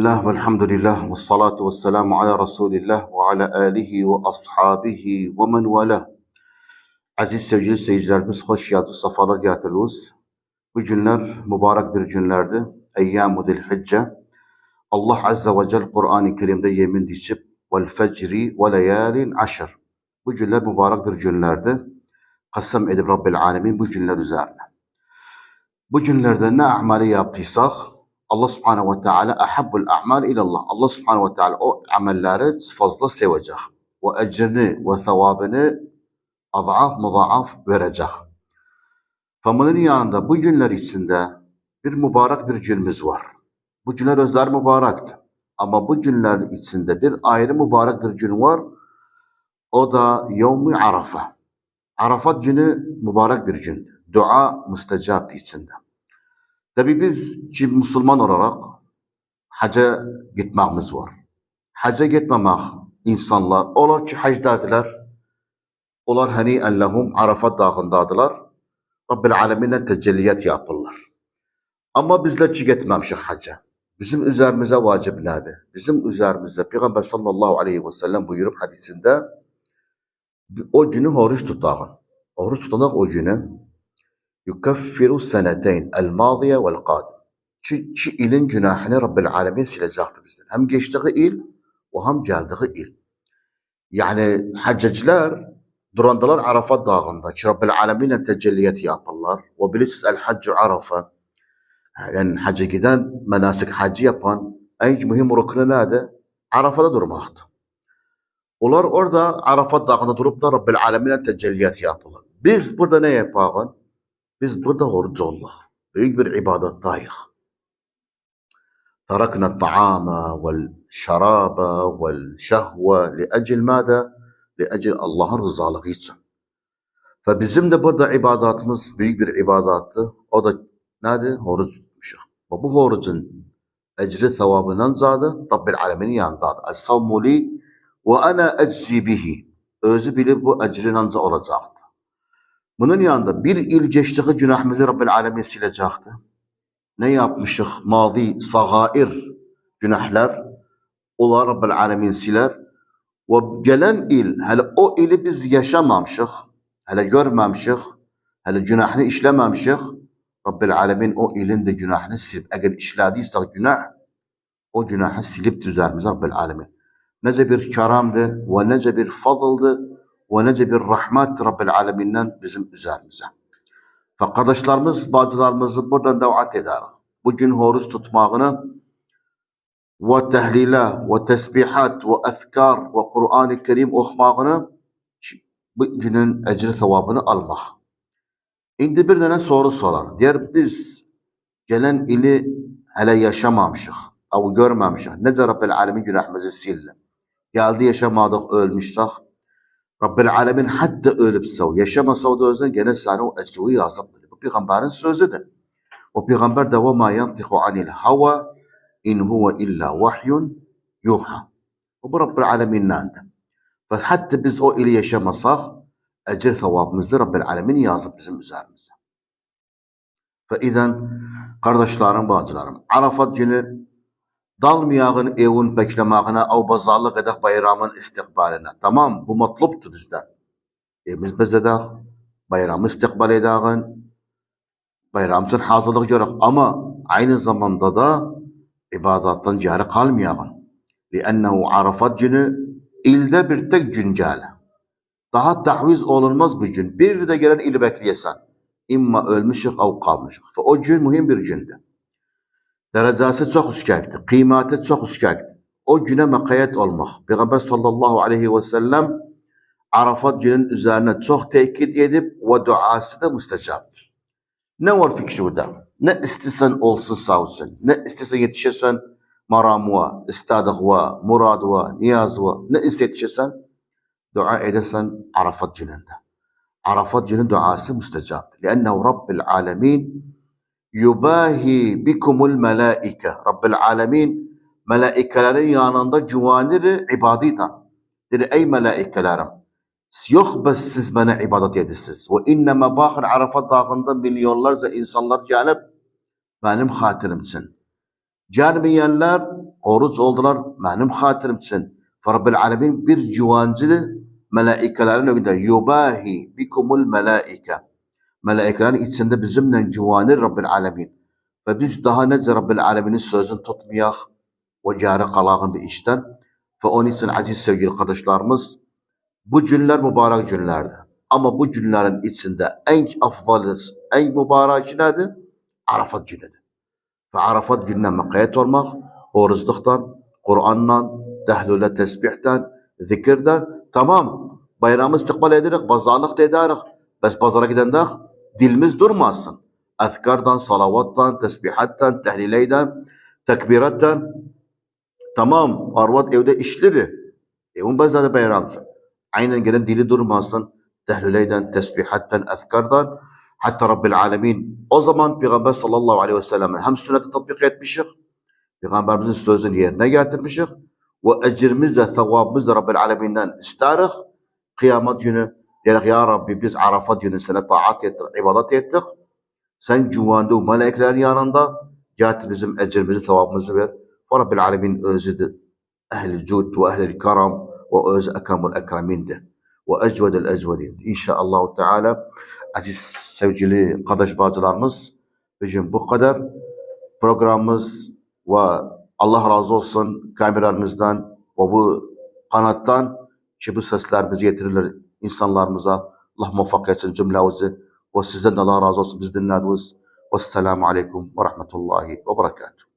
Bismillah, velhamdülillah, ve salatu ve selamu ala Resulillah ve ala alihi ve ashabihi ve men vela. Aziz sevgili seyircilerimiz, hoş geldiniz, sefalar getirdiniz. Bu günler mübarek bir günlerdi. Eyyam-ı Zilhicce. Allah Azze ve Celle Kur'an-ı Kerim'de yemin diyip vel fecri ve leyalin aşr. Bu günler mübarek bir günlerdi. Kasem edip Rabbil Alemin bu günler üzerine. Bu günlerde ne ameli yaptıysak Allah subhanehu ve teala ahabbul a'mal ilallah. Allah subhanehu ve teala o amelleri fazla sevecek. Ve ecrini ve sevabını azaf muzaaf verecek. Bunun yanında bu günler içinde bir mübarek bir günümüz var. Bu günler özleri mübarekti. Ama bu günler içinde bir ayrı mübarek bir gün var. O da Yevmi Arafa. Arafat günü mübarek bir gün. Dua müstecaptı içinde. Tabi biz Müslüman olarak hacca gitmemiz var. Hacca gitmemek insanlar, olar ki hacdadiler, olar hani'en lehum Arafat dağındadılar. Rabbil Alemin'le tecelliyat yapırlar. Ama bizler ki gitmemişik hacca. Bizim üzerimize vaciplerdi. Bizim üzerimize Peygamber sallallahu aleyhi ve sellem buyurup hadisinde o günü oruç tutağın. Oruç tutanak o günü yukaffiru seneteyn el-mâziye vel-qâdim. Çi ilin günahını Rabbil Alemin silecekti bizden. Hem geçtiği il ve hem geldiği il. Yani haccacılar durandılar Arafat dağında. Ki Rabbil Alemin'le tecelliyat yaparlar. Ve bilirsiniz el-haccu Arafa. Yani hacca giden, menasik hacı yapan en mühim ruknu nerede? Arafa'da durmaktı. Onlar orada Arafat dağında durup da Rabbil Alemin'le tecelliyat yaparlar. Biz burada ne yapalım? Biz burada oruç olduk. Büyük bir ibadettayız. تركنا الطعام والشراب والشهوة لأجل ماذا؟ لأجل Allah'ın rızalığı için. Ve bizim de burada ibadatımız büyük bir ibadetti. O da nedir? Oruç tutmuşuz. Ve bu orucun ecri sevabından zadı Rabbil Alemin'in yanındadır. Es-savmu li ve ana eczi bihi. Özü bilip bu ecrin ancak olacaktı. Bunun yanında bir il geçtiği günahımızı Rabbil Alemin silecekti. Ne yapmışık? Mazi, sagair günahlar. Onlar Rabbil Alemin siler. Ve gelen il, hele o ili biz yaşamamışık, hele görmemişik, hele günahını işlememişik. Rabbil Alemin o ilin de günahını silip, eğer işlediysek günah, o günahı silip düzerimiz Rabbil Alemin. Nece bir karamdı ve nece bir fazıldı ve nece bir rahmetti Rabbil Alemin'den bizim üzerimize. Ve kardeşlerimiz, bazılarımızı buradan davet eder. Bugün oruç tutmağını ve tehlile ve tesbihat ve ezkar ve Kur'an-ı Kerim okumağını bu günün ecri sevabını almak. Şimdi bir tane soru sorar. Diğer biz gelen ili hele yaşamamışık, av görmemişik. Nece Rabbil Alemin günahımızı sildi. Geldi yaşamadık, ölmüşsek. Rabbil Alemin hatta ölüp sav, yaşamasav da özden gene sana o ecruyu yazıp. Bu peygamberin sözüdür. O peygamber de وَمَا يَنْتِقُ عَنِ الْهَوَى اِنْ هُوَ اِلَّا وَحْيٌ يُوحَى. Bu Rabbil Alemin'dendir. Ve hatta biz o ili yaşamasak, ecir sevabımızı Rabbil Alemin yazıp bizim üzerimize. Ve izen kardeşlerim, bacılarım, Arafat günü dalmayağın evin beklemeğine, av bazarlık edek bayramın istikbaline. Tamam, bu matluptu bizden. Evimiz bezedek, bayramı istikbal edağın, bayramsın hazırlık görek. Ama aynı zamanda da ibadattan cari kalmayağın. Liennehu Arafat günü ilde bir tek gün gele. Daha tahviz olunmaz bu gün. Bir de gelen ili bekleyesen. İmma ölmüşük, av kalmışık. Ve o gün mühim bir gündü. Derecesi çok üskekti. Kıymeti çok üskekti. O güne mekayet olmak. Peygamber sallallahu aleyhi ve sellem Arafat günün üzerine çok tekit edip ve duası da müstecaptır. Ne var fikri da? Ne istesen olsun savcın. Ne istesen yetişesen maramua, istadığa, muradığa, niyazığa. Ne istesen dua edersen Arafat gününde. Arafat günün duası müstecaptır. Lennehu Rabbil Alemin yubahi bikumul melaike. Rabbil Alemin melaikelerin yanında güvenir ibadiden. Dedi ey melaikelerim, yok bes siz bana ibadet edesiniz. Ve inneme bakın Arafat dağında milyonlarca insanlar gelip benim hatirim için. Gelmeyenler oruç oldular benim hatırım için. Rabbil alemin bir civancı melaikelerin önünde yubahi bikumul melaike. Melaikelerin içinde bizimle civanır Rabbil alemin. Ve biz daha nece Rabbil alemin sözünü tutmayak ve cari kalağın bir işten. Ve onun için aziz sevgili kardeşlerimiz, bu günler mübarek günlerdi. Ama bu günlerin içinde en afdalı, en mübarek nedir? Arafat günüdür. Ve Arafat gününe mekayet olmak, oruçluktan, Kur'an'dan, tehlile, tesbihten, zikirden, tamam, bayramı istikbal ederek, pazarlık da ederek, bes pazara gidende dilimiz durmasın. Azkardan, salavattan, tesbihattan, tehlileyden, tekbirattan, tamam, arvat evde işleri. Evin bazı bayramsın. Aynen gelen dili durmasın. Tehlileyden, tesbihattan, azkardan. Hatta Rabbil alemin. O zaman Peygamber sallallahu aleyhi ve sellem'in hem sünneti tatbik etmişik. Peygamberimizin sözünü yerine getirmişik. Ve ecrimizle, sevabımızla Rabbil aleminden isterik. Kıyamet günü diyerek ya Rabbi biz Arafat günü sana taat ettik, ibadet ettik. Sen güvende meleklerin yanında getir bizim ecrimizi, sevabımızı ver. Ve Rabbil alemin özüdür. Ehl-i cud ve ehl-i karam ve öz ekramul ekraminde ve ecvedel ecvedin. İnşallah Teala aziz sevgili kardeş bacılarımız, bugün bu kadar programımız ve Allah razı olsun kameralarımızdan ve bu kanattan ki bu seslerimizi getirirler insanlarımıza. Allah muvaffak etsin cümlemizi ve sizden de Allah razı olsun biz dinlediğiniz. Vesselamu aleyküm ve rahmetullahi ve berekatuhu.